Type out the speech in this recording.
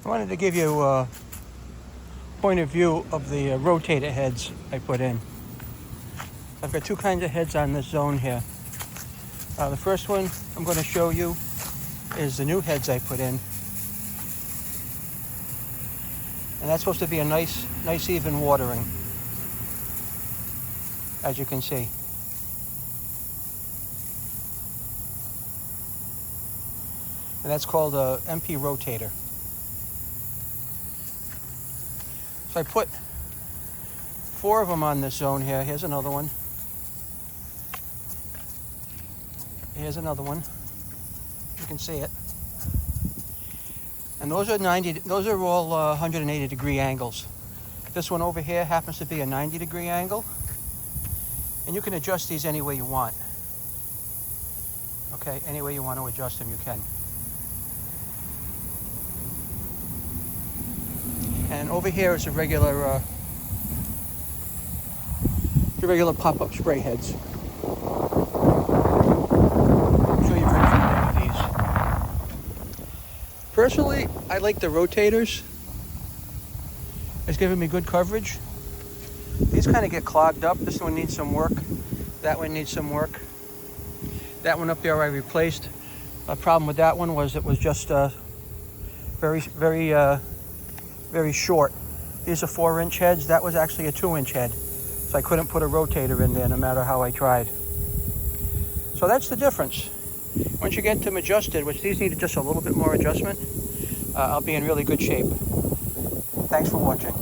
I wanted to give you a point of view of the rotator heads I put in. I've got two kinds of heads on this zone here. The first one I'm going to show you is the new heads I put in. And that's supposed to be a nice even watering, as you can see. And that's called a MP Rotator. So I put 4 of them on this zone here. Here's another one. Here's another one. You can see it. And those are all 180 degree angles. This one over here happens to be a 90 degree angle. And you can adjust these any way you want. Okay, any way you want to adjust them, you can. And over here is a regular pop-up spray heads. I'm sure you're very familiar with these. Personally, I like the rotators. It's giving me good coverage. These kind of get clogged up. This one needs some work. That one needs some work. That one up there I replaced. A problem with that one was it was just very short. These are 4-inch heads. That was actually a 2-inch head. So I couldn't put a rotator in there no matter how I tried. So that's the difference. Once you get them adjusted, which these need just a little bit more adjustment, I'll be in really good shape. Thanks for watching.